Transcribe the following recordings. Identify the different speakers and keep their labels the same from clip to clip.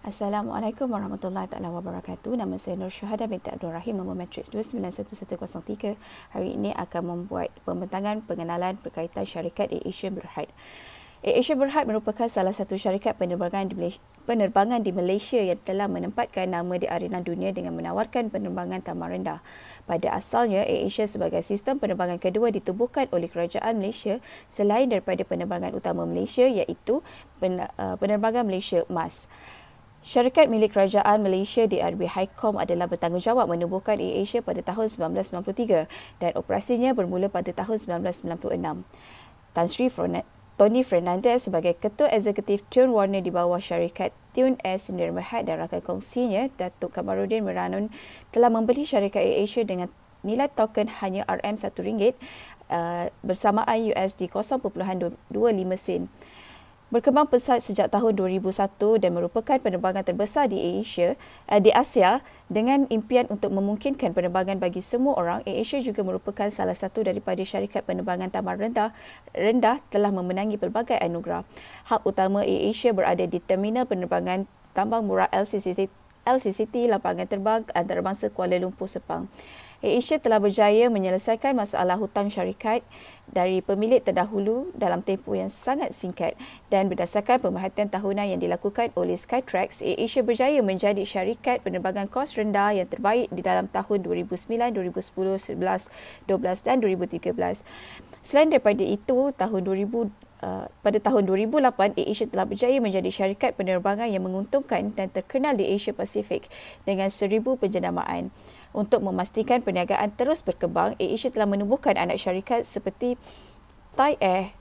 Speaker 1: Assalamualaikum warahmatullahi taala wabarakatuh. Nama saya Nur Syuhada binti Abdul Rahim, nombor matriks 291103. Hari ini akan membuat pembentangan pengenalan berkaitan syarikat AirAsia Berhad. AirAsia Berhad merupakan salah satu syarikat penerbangan di Malaysia yang telah menempatkan nama di arena dunia dengan menawarkan penerbangan taman rendah. Pada asalnya, AirAsia sebagai sistem penerbangan kedua ditubuhkan oleh Kerajaan Malaysia selain daripada penerbangan utama Malaysia iaitu penerbangan Malaysia MAS. Syarikat milik Kerajaan Malaysia DRB HiCom adalah bertanggungjawab menubuhkan AirAsia pada tahun 1993 dan operasinya bermula pada tahun 1996. Tan Sri Tony Fernandez sebagai Ketua Eksekutif Tun Warner di bawah syarikat Tun Air Sdn Bhd dan rakan kongsinya Datuk Kamarudin Meranun telah membeli syarikat AirAsia dengan nilai token hanya RM1 bersamaan USD 0.25 sen. Berkembang pesat sejak tahun 2001 dan merupakan penerbangan terbesar di Asia dengan impian untuk memungkinkan penerbangan bagi semua orang. AirAsia juga merupakan salah satu daripada syarikat penerbangan taman rendah telah memenangi pelbagai anugerah. Hub utama AirAsia berada di Terminal Penerbangan Tambang Murah LCCT Lapangan Terbang Antarabangsa Kuala Lumpur, Sepang. AirAsia telah berjaya menyelesaikan masalah hutang syarikat dari pemilik terdahulu dalam tempoh yang sangat singkat dan berdasarkan pemerhatian tahunan yang dilakukan oleh Skytrax, AirAsia berjaya menjadi syarikat penerbangan kos rendah yang terbaik di dalam tahun 2009, 2010, 11, 12 dan 2013. Selain daripada itu, pada tahun 2008, AirAsia telah berjaya menjadi syarikat penerbangan yang menguntungkan dan terkenal di Asia Pasifik dengan 1,000 penjenamaan. Untuk memastikan perniagaan terus berkembang, AirAsia telah menubuhkan anak syarikat seperti Thai Air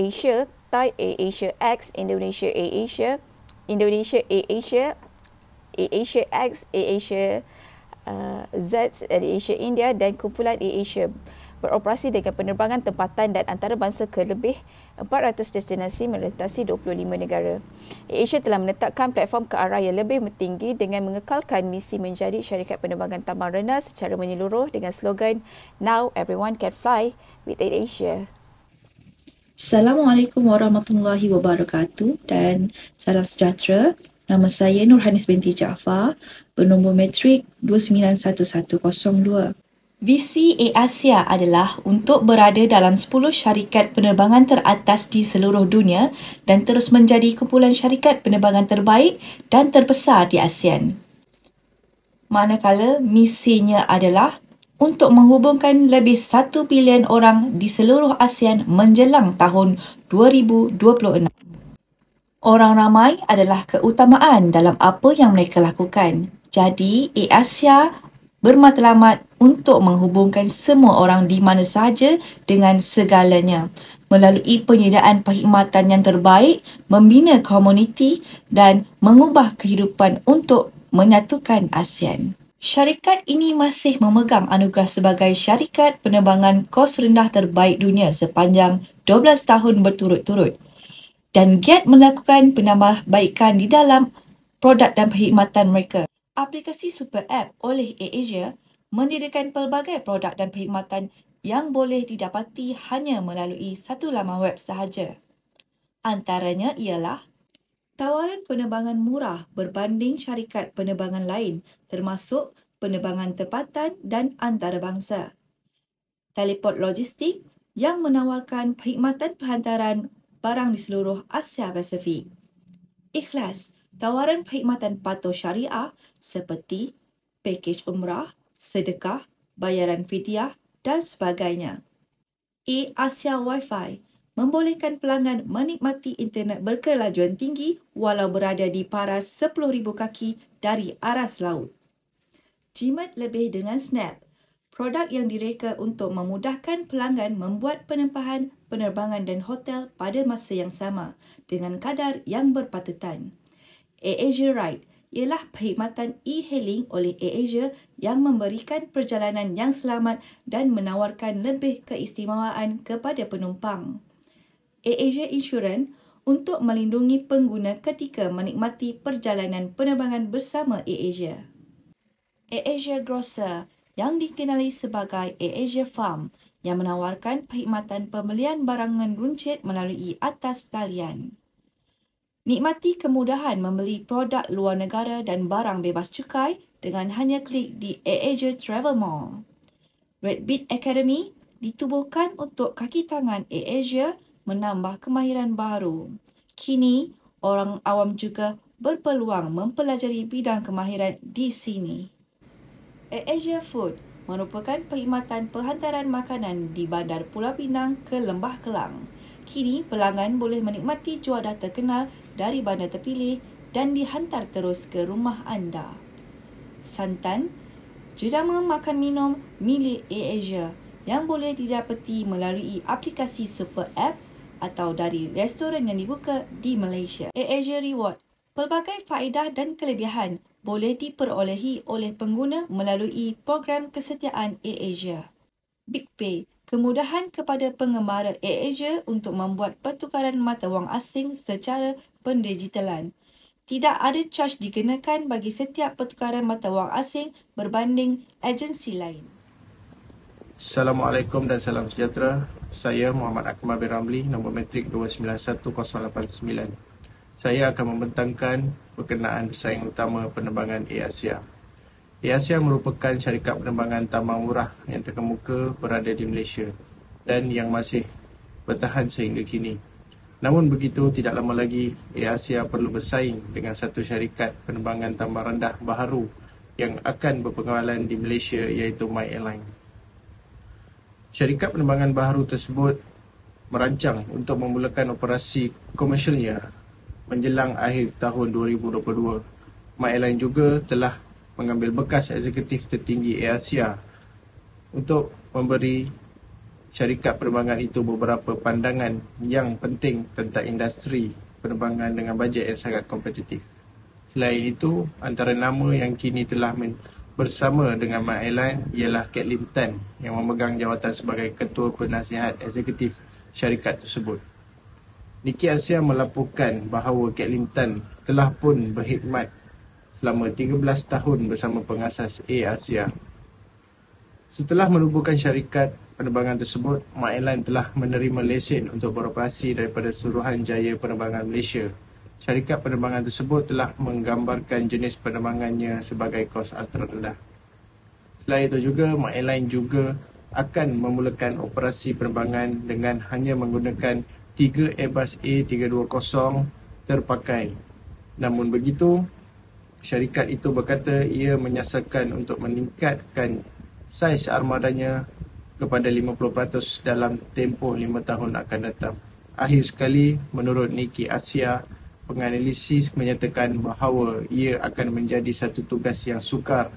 Speaker 1: Asia, Thai AirAsia X, Indonesia AirAsia, Indonesia AirAsia, AirAsia X, AirAsia Z, AirAsia India dan kumpulan AirAsia beroperasi dengan penerbangan tempatan dan antarabangsa ke lebih 400 destinasi merentasi 25 negara. AirAsia telah menetapkan platform ke arah yang lebih tinggi dengan mengekalkan misi menjadi syarikat penerbangan taman rendah secara menyeluruh dengan slogan Now Everyone Can Fly with AirAsia.
Speaker 2: Assalamualaikum warahmatullahi wabarakatuh dan salam sejahtera. Nama saya Nurhanis binti Jaafar, bernombor matrik 291102. Visi AirAsia adalah untuk berada dalam 10 syarikat penerbangan teratas di seluruh dunia dan terus menjadi kumpulan syarikat penerbangan terbaik dan terbesar di ASEAN. Manakala misinya adalah untuk menghubungkan lebih 1 bilion orang di seluruh ASEAN menjelang tahun 2026. Orang ramai adalah keutamaan dalam apa yang mereka lakukan. Jadi, AirAsia bermatlamat untuk menghubungkan semua orang di mana sahaja dengan segalanya melalui penyediaan perkhidmatan yang terbaik, membina komuniti dan mengubah kehidupan untuk menyatukan ASEAN. Syarikat ini masih memegang anugerah sebagai syarikat penerbangan kos rendah terbaik dunia sepanjang 12 tahun berturut-turut dan giat melakukan penambahbaikan di dalam produk dan perkhidmatan mereka. Aplikasi Super App oleh AirAsia menyediakan pelbagai produk dan perkhidmatan yang boleh didapati hanya melalui satu laman web sahaja. Antaranya ialah tawaran penerbangan murah berbanding syarikat penerbangan lain termasuk penerbangan tempatan dan antarabangsa. Teleport logistik yang menawarkan perkhidmatan penghantaran barang di seluruh Asia Pasifik. Ikhlas, tawaran perkhidmatan patuh syariah seperti pakej umrah, sedekah, bayaran fidyah dan sebagainya. AirAsia Wi-Fi membolehkan pelanggan menikmati internet berkelajuan tinggi walau berada di paras 10,000 kaki dari aras laut. Jimat lebih dengan Snap, produk yang direka untuk memudahkan pelanggan membuat penempahan penerbangan dan hotel pada masa yang sama dengan kadar yang berpatutan. AirAsia Ride ialah perkhidmatan e-hailing oleh AirAsia yang memberikan perjalanan yang selamat dan menawarkan lebih keistimewaan kepada penumpang. AirAsia Insurance untuk melindungi pengguna ketika menikmati perjalanan penerbangan bersama AirAsia. AirAsia Grocer yang dikenali sebagai AirAsia Farm yang menawarkan perkhidmatan pembelian barangan runcit melalui atas talian. Nikmati kemudahan membeli produk luar negara dan barang bebas cukai dengan hanya klik di AirAsia Travel Mall. Redbit Academy ditubuhkan untuk kaki tangan AirAsia menambah kemahiran baru. Kini, orang awam juga berpeluang mempelajari bidang kemahiran di sini. AirAsia Food merupakan perkhidmatan penghantaran makanan di Bandar Pulau Pinang ke Lembah Kelang. Kini, pelanggan boleh menikmati juadah terkenal dari bandar terpilih dan dihantar terus ke rumah anda. Santan, jenama makan minum milik AirAsia yang boleh didapati melalui aplikasi Super App atau dari restoran yang dibuka di Malaysia. AirAsia Reward, pelbagai faedah dan kelebihan boleh diperolehi oleh pengguna melalui program kesetiaan AirAsia. BigPay, kemudahan kepada penggemara AirAsia untuk membuat pertukaran mata wang asing secara pendigitalan. Tidak ada caj dikenakan bagi setiap pertukaran mata wang asing berbanding agensi lain.
Speaker 3: Assalamualaikum dan salam sejahtera. Saya Muhammad Akmal bin Ramli, nombor matrik 291089. Saya akan membentangkan berkenaan pesaing utama penerbangan AirAsia. AirAsia merupakan syarikat penerbangan tambang murah yang terkemuka berada di Malaysia dan yang masih bertahan sehingga kini. Namun begitu, tidak lama lagi AirAsia perlu bersaing dengan satu syarikat penerbangan tambang rendah baharu yang akan berpengawalan di Malaysia, iaitu My Airline. Syarikat penerbangan baharu tersebut merancang untuk memulakan operasi komersialnya menjelang akhir tahun 2022. My Airline juga telah mengambil bekas eksekutif tertinggi AirAsia untuk memberi syarikat penerbangan itu beberapa pandangan yang penting tentang industri penerbangan dengan bajet yang sangat kompetitif. Selain itu, antara nama yang kini telah bersama dengan My Airline ialah Kathleen Tan yang memegang jawatan sebagai Ketua Penasihat Eksekutif syarikat tersebut. Nikkei Asia melaporkan bahawa Kathleen Tan telah pun berkhidmat selama 13 tahun bersama pengasas AirAsia. Setelah menubuhkan syarikat penerbangan tersebut, My Airline telah menerima lesen untuk beroperasi daripada Suruhanjaya Penerbangan Malaysia. Syarikat penerbangan tersebut telah menggambarkan jenis penerbangannya sebagai kos ultra rendah. Selain itu juga, My Airline juga akan memulakan operasi penerbangan dengan hanya menggunakan 3 Airbus A320 terpakai. Namun begitu, syarikat itu berkata ia menyasarkan untuk meningkatkan saiz armadanya kepada 50% dalam tempoh 5 tahun akan datang. Akhir sekali, menurut Nikkei Asia, penganalisis menyatakan bahawa ia akan menjadi satu tugas yang sukar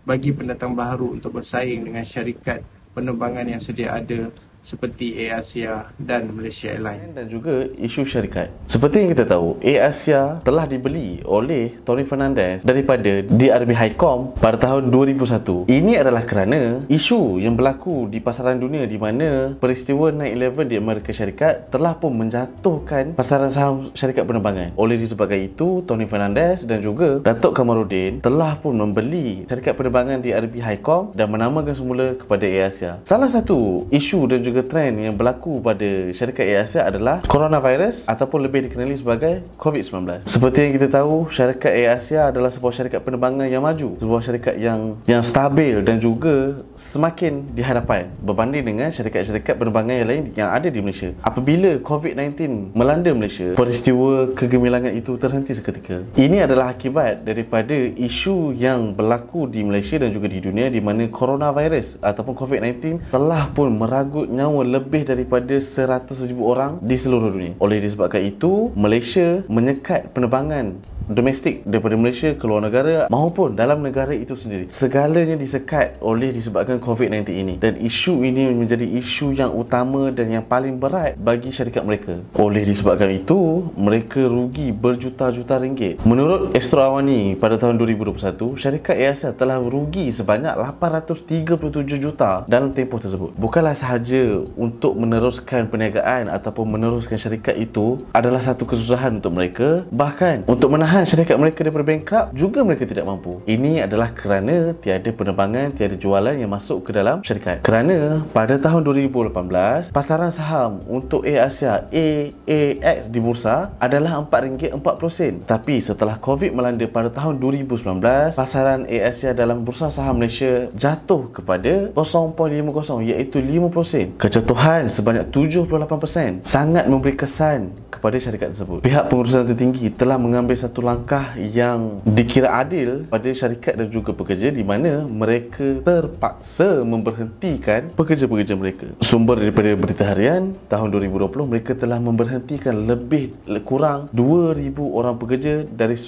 Speaker 3: bagi pendatang baharu untuk bersaing dengan syarikat penerbangan yang sedia ada seperti AirAsia dan Malaysia Airlines.
Speaker 4: Dan juga isu syarikat. Seperti yang kita tahu, AirAsia telah dibeli oleh Tony Fernandez daripada DRB Highcom pada tahun 2001. Ini adalah kerana isu yang berlaku di pasaran dunia di mana peristiwa 9/11 di Amerika Syarikat telah pun menjatuhkan pasaran saham syarikat penerbangan. Oleh disebabkan itu, Tony Fernandez dan juga Datuk Kamarudin telah pun membeli syarikat penerbangan DRB Highcom dan menamakan semula kepada AirAsia. Salah satu isu dan juga trend yang berlaku pada syarikat AirAsia adalah coronavirus ataupun lebih dikenali sebagai COVID-19. Seperti yang kita tahu, syarikat AirAsia adalah sebuah syarikat penerbangan yang maju, sebuah syarikat yang stabil dan juga semakin di hadapan berbanding dengan syarikat-syarikat penerbangan yang lain yang ada di Malaysia. Apabila COVID-19 melanda Malaysia, peristiwa kegemilangan itu terhenti seketika. Ini adalah akibat daripada isu yang berlaku di Malaysia dan juga di dunia di mana coronavirus ataupun COVID-19 telah pun meragut nyawa lebih daripada 100,000 orang di seluruh dunia. Oleh disebabkan itu, Malaysia menyekat penerbangan domestik daripada Malaysia ke luar negara maupun dalam negara itu sendiri. Segalanya disekat oleh disebabkan COVID-19 ini, dan isu ini menjadi isu yang utama dan yang paling berat bagi syarikat mereka. Oleh disebabkan itu, mereka rugi berjuta-juta ringgit. Menurut Astro Awani pada tahun 2021, syarikat AirAsia telah rugi sebanyak 837 juta dalam tempoh tersebut. Bukanlah sahaja untuk meneruskan perniagaan ataupun meneruskan syarikat itu adalah satu kesusahan untuk mereka, bahkan untuk menahan menahan syarikat mereka daripada bankrupt, juga mereka tidak mampu. Ini adalah kerana tiada penerbangan, tiada jualan yang masuk ke dalam syarikat. Kerana pada tahun 2018, pasaran saham untuk Asia AAX di bursa adalah RM4.40. Tapi setelah COVID melanda pada tahun 2019, pasaran Asia dalam bursa saham Malaysia jatuh kepada 0.50, iaitu 5%. Kejatuhan sebanyak 78% sangat memberi kesan kepada syarikat tersebut. Pihak pengurusan tertinggi telah mengambil satu langkah yang dikira adil pada syarikat dan juga pekerja, di mana mereka terpaksa memberhentikan pekerja-pekerja mereka. Sumber daripada Berita Harian tahun 2020, mereka telah memberhentikan lebih kurang 2,000 orang pekerja dari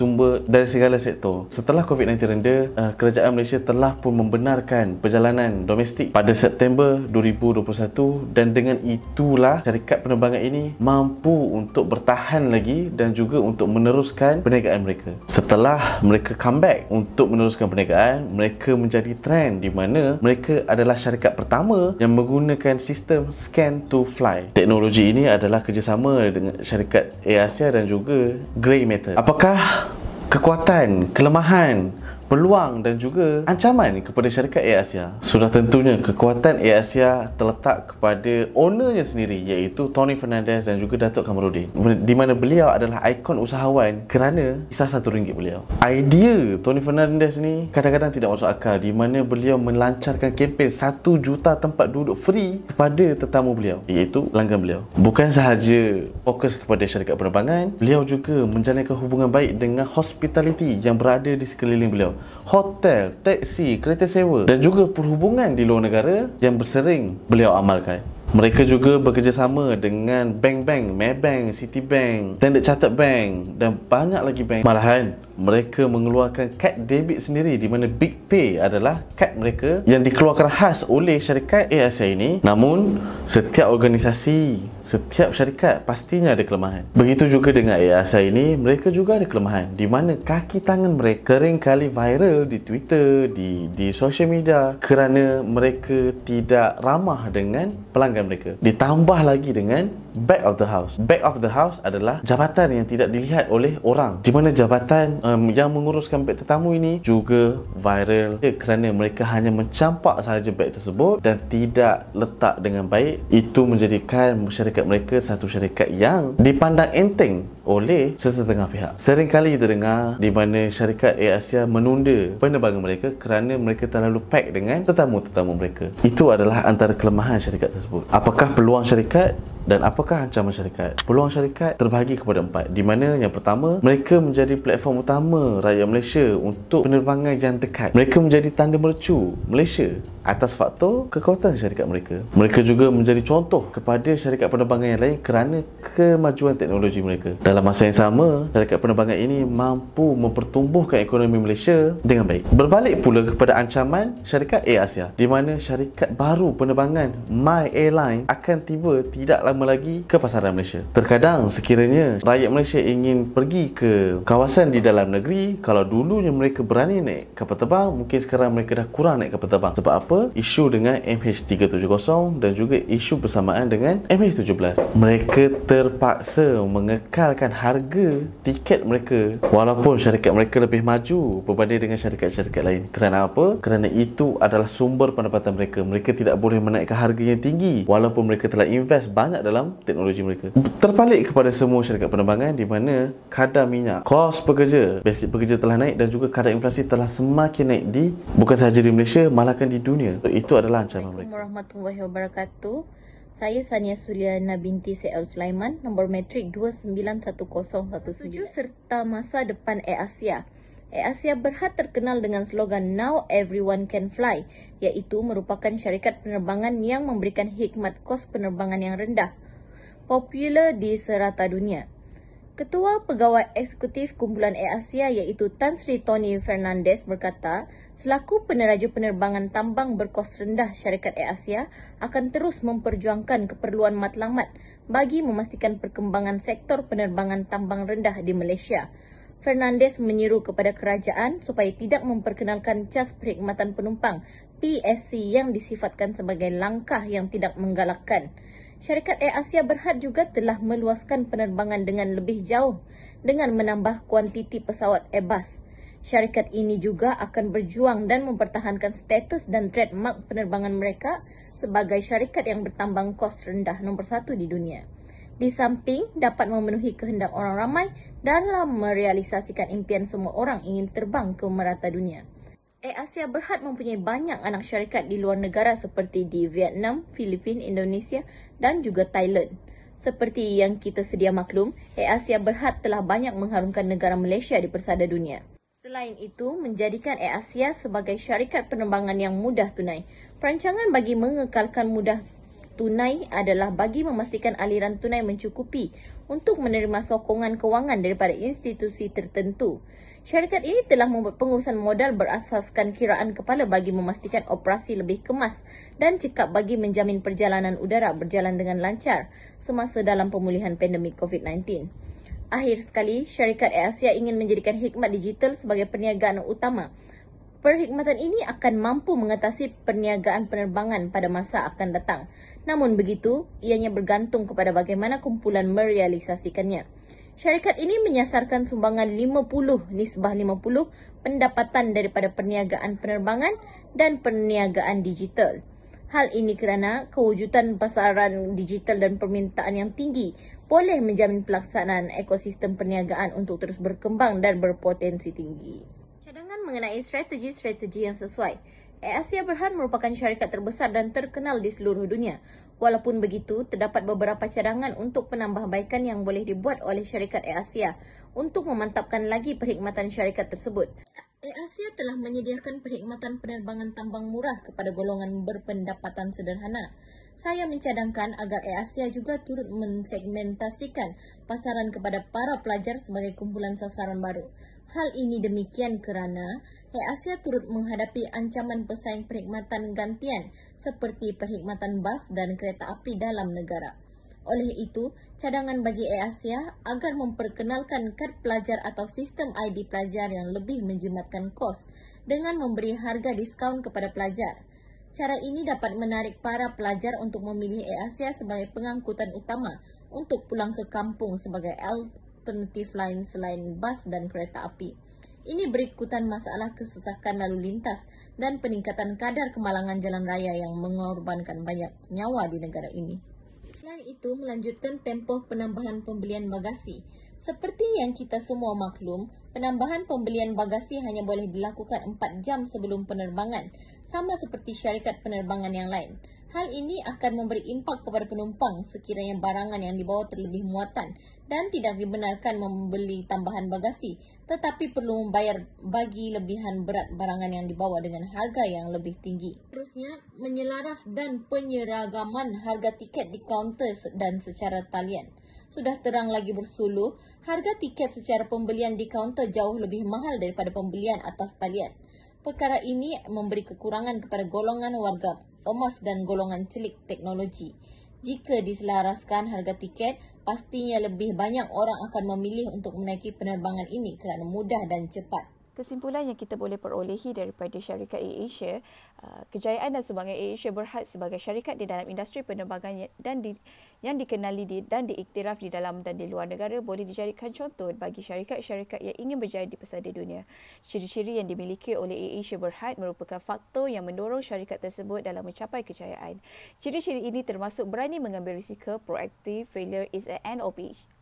Speaker 4: segala sektor. Setelah COVID-19 reda, kerajaan Malaysia telah pun membenarkan perjalanan domestik pada September 2021, dan dengan itulah syarikat penerbangan ini mampu untuk bertahan lagi dan juga untuk meneruskan perniagaan mereka. Setelah mereka comeback untuk meneruskan perniagaan, mereka menjadi trend di mana mereka adalah syarikat pertama yang menggunakan sistem scan to fly. Teknologi ini adalah kerjasama dengan syarikat AirAsia dan juga Grey Matter. Apakah kekuatan, kelemahan, peluang dan juga ancaman kepada syarikat AirAsia? Sudah tentunya kekuatan AirAsia terletak kepada ownernya sendiri, iaitu Tony Fernandez dan juga Datuk Kamarudin, di mana beliau adalah ikon usahawan kerana kisah RM1 beliau. Idea Tony Fernandez ni kadang-kadang tidak masuk akal, di mana beliau melancarkan kempen 1 juta tempat duduk free kepada tetamu beliau, iaitu pelanggan beliau. Bukan sahaja fokus kepada syarikat penerbangan, beliau juga menjalankan hubungan baik dengan hospitality yang berada di sekeliling beliau, hotel, teksi, kereta sewa dan juga perhubungan di luar negara yang bersering beliau amalkan. Mereka juga bekerjasama dengan bank-bank, Maybank, Citibank, Standard Chartered Bank dan banyak lagi bank. Malahan mereka mengeluarkan kad debit sendiri, di mana Big Pay adalah kad mereka yang dikeluarkan khas oleh syarikat AirAsia ini. Namun setiap organisasi, setiap syarikat pastinya ada kelemahan. Begitu juga dengan AirAsia ini, mereka juga ada kelemahan, di mana kaki tangan mereka sering kali viral di Twitter, di social media, kerana mereka tidak ramah dengan pelanggan mereka. Ditambah lagi dengan back of the house. Back of the house adalah jabatan yang tidak dilihat oleh orang, di mana jabatan yang menguruskan beg tetamu ini juga viral kerana mereka hanya mencampak sahaja beg tersebut dan tidak letak dengan baik. Itu menjadikan syarikat mereka satu syarikat yang dipandang enteng oleh sesetengah pihak. Seringkali kita dengar di mana syarikat AirAsia menunda penerbangan mereka kerana mereka terlalu pack dengan tetamu-tetamu mereka. Itu adalah antara kelemahan syarikat tersebut. Apakah peluang syarikat dan apakah ancaman syarikat? Peluang syarikat terbahagi kepada 4, di mana yang pertama, mereka menjadi platform utama rakyat Malaysia untuk penerbangan yang dekat. Mereka menjadi tanda mercu Malaysia atas faktor kekuatan syarikat mereka. Mereka juga menjadi contoh kepada syarikat penerbangan yang lain kerana kemajuan teknologi mereka. Dalam masa yang sama, syarikat penerbangan ini mampu mempertumbuhkan ekonomi Malaysia dengan baik. Berbalik pula kepada ancaman syarikat AirAsia, di mana syarikat baru penerbangan My Airline akan tiba tidak lama lagi ke pasaran Malaysia. Terkadang sekiranya rakyat Malaysia ingin pergi ke kawasan di dalam negeri, kalau dulunya mereka berani naik kapal terbang, mungkin sekarang mereka dah kurang naik kapal terbang. Sebab apa? Isu dengan MH370 dan juga isu bersamaan dengan MH17. Mereka terpaksa mengekalkan harga tiket mereka walaupun syarikat mereka lebih maju berbanding dengan syarikat-syarikat lain. Kerana apa? Kerana itu adalah sumber pendapatan mereka. Mereka tidak boleh menaikkan harga yang tinggi walaupun mereka telah invest banyak dalam teknologi mereka. Terbalik kepada semua syarikat penerbangan, di mana kadar minyak, kos pekerja, basic pekerja telah naik dan juga kadar inflasi telah semakin naik bukan sahaja di Malaysia, malahkan di dunia. Itu adalah ancaman mereka.
Speaker 5: Assalamualaikum warahmatullahi wabarakatuh. Saya Sania Suliana binti Syed Sulaiman, nombor matrik 291017. Serta masa depan AirAsia. AirAsia berhad terkenal dengan slogan Now Everyone Can Fly, iaitu merupakan syarikat penerbangan yang memberikan hikmat kos penerbangan yang rendah, popular di serata dunia. Ketua Pegawai Eksekutif Kumpulan AirAsia iaitu Tan Sri Tony Fernandez berkata, selaku peneraja penerbangan tambang berkos rendah, syarikat AirAsia akan terus memperjuangkan keperluan matlamat bagi memastikan perkembangan sektor penerbangan tambang rendah di Malaysia. Fernandez menyeru kepada kerajaan supaya tidak memperkenalkan cas perkhidmatan penumpang PSC yang disifatkan sebagai langkah yang tidak menggalakkan. Syarikat Air Asia Berhad juga telah meluaskan penerbangan dengan lebih jauh dengan menambah kuantiti pesawat Airbus. Syarikat ini juga akan berjuang dan mempertahankan status dan trademark penerbangan mereka sebagai syarikat yang bertambang kos rendah nombor 1 di dunia. Di samping dapat memenuhi kehendak orang ramai dalam merealisasikan impian semua orang ingin terbang ke merata dunia. Air Asia Berhad mempunyai banyak anak syarikat di luar negara seperti di Vietnam, Filipina, Indonesia dan juga Thailand. Seperti yang kita sedia maklum, Air Asia Berhad telah banyak mengharumkan negara Malaysia di persada dunia. Selain itu, menjadikan Air Asia sebagai syarikat penerbangan yang mudah tunai. Perancangan bagi mengekalkan mudah tunai adalah bagi memastikan aliran tunai mencukupi untuk menerima sokongan kewangan daripada institusi tertentu. Syarikat ini telah membuat pengurusan modal berasaskan kiraan kepala bagi memastikan operasi lebih kemas dan cekap bagi menjamin perjalanan udara berjalan dengan lancar semasa dalam pemulihan pandemik COVID-19. Akhir sekali, syarikat Air Asia ingin menjadikan hikmat digital sebagai perniagaan utama. Perkhidmatan ini akan mampu mengatasi perniagaan penerbangan pada masa akan datang. Namun begitu, ianya bergantung kepada bagaimana kumpulan merealisasikannya. Syarikat ini menyasarkan sumbangan 50 pendapatan daripada perniagaan penerbangan dan perniagaan digital. Hal ini kerana kewujudan pasaran digital dan permintaan yang tinggi boleh menjamin pelaksanaan ekosistem perniagaan untuk terus berkembang dan berpotensi tinggi. Cadangan mengenai strategi-strategi yang sesuai. Air Asia Berhad merupakan syarikat terbesar dan terkenal di seluruh dunia. Walaupun begitu, terdapat beberapa cadangan untuk penambahbaikan yang boleh dibuat oleh syarikat Air Asia untuk memantapkan lagi perkhidmatan syarikat tersebut. Air Asia telah menyediakan perkhidmatan penerbangan tambang murah kepada golongan berpendapatan sederhana. Saya mencadangkan agar Air Asia juga turut mensegmentasikan pasaran kepada para pelajar sebagai kumpulan sasaran baru. Hal ini demikian kerana Air Asia turut menghadapi ancaman pesaing perkhidmatan gantian seperti perkhidmatan bas dan kereta api dalam negara. Oleh itu, cadangan bagi Air Asia agar memperkenalkan kad pelajar atau sistem ID pelajar yang lebih menjimatkan kos dengan memberi harga diskaun kepada pelajar. Cara ini dapat menarik para pelajar untuk memilih Air Asia sebagai pengangkutan utama untuk pulang ke kampung sebagai alternatif lain selain bas dan kereta api. Ini berikutan masalah kesesakan lalu lintas dan peningkatan kadar kemalangan jalan raya yang mengorbankan banyak nyawa di negara ini. Selain itu, melanjutkan tempoh penambahan pembelian bagasi. Seperti yang kita semua maklum, penambahan pembelian bagasi hanya boleh dilakukan 4 jam sebelum penerbangan, sama seperti syarikat penerbangan yang lain. Hal ini akan memberi impak kepada penumpang sekiranya barangan yang dibawa terlebih muatan dan tidak dibenarkan membeli tambahan bagasi, tetapi perlu membayar bagi lebihan berat barangan yang dibawa dengan harga yang lebih tinggi. Terusnya, menyelaras dan penyeragaman harga tiket di kaunter dan secara talian. Sudah terang lagi bersuluh, harga tiket secara pembelian di kaunter jauh lebih mahal daripada pembelian atas talian. Perkara ini memberi kekurangan kepada golongan warga emas dan golongan celik teknologi. Jika diselaraskan harga tiket, pastinya lebih banyak orang akan memilih untuk menaiki penerbangan ini kerana mudah dan cepat.
Speaker 1: Kesimpulan yang kita boleh perolehi daripada syarikat Air Asia, kejayaan dan sumbangan Air Asia Berhad sebagai syarikat di dalam industri penerbangan yang dikenali dan diiktiraf di dalam dan di luar negara boleh dijadikan contoh bagi syarikat-syarikat yang ingin berjaya di pesada dunia. Ciri-ciri yang dimiliki oleh Air Asia Berhad merupakan faktor yang mendorong syarikat tersebut dalam mencapai kejayaan. Ciri-ciri ini termasuk berani mengambil risiko, proaktif, failure is an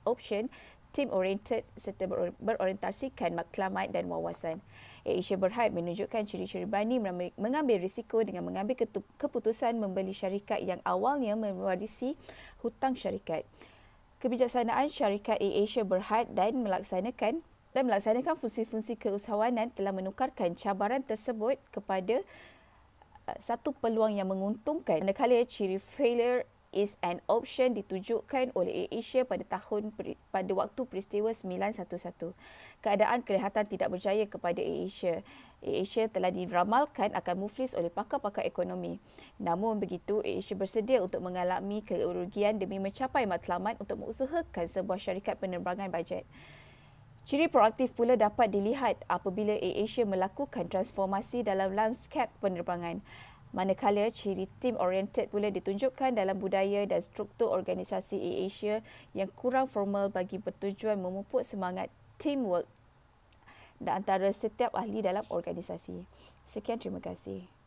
Speaker 1: option, team-oriented serta berorientasikan matlamat dan wawasan. Air Asia Berhad menunjukkan ciri-ciri berani mengambil risiko dengan mengambil keputusan membeli syarikat yang awalnya mewarisi hutang syarikat. Kebijaksanaan syarikat Air Asia Berhad dan melaksanakan fungsi-fungsi keusahawanan telah menukarkan cabaran tersebut kepada satu peluang yang menguntungkan. Manakala ciri failure is an option ditujukan oleh Air Asia pada waktu peristiwa 911. Keadaan kelihatan tidak berjaya kepada Air Asia. Air Asia telah diramalkan akan muflis oleh pakar-pakar ekonomi. Namun begitu, Air Asia bersedia untuk mengalami kerugian demi mencapai matlamat untuk mengusahakan sebuah syarikat penerbangan bajet. Ciri proaktif pula dapat dilihat apabila Air Asia melakukan transformasi dalam lanskap penerbangan. Manakala ciri team oriented pula ditunjukkan dalam budaya dan struktur organisasi AirAsia yang kurang formal bagi bertujuan memupuk semangat teamwork dan antara setiap ahli dalam organisasi. Sekian, terima kasih.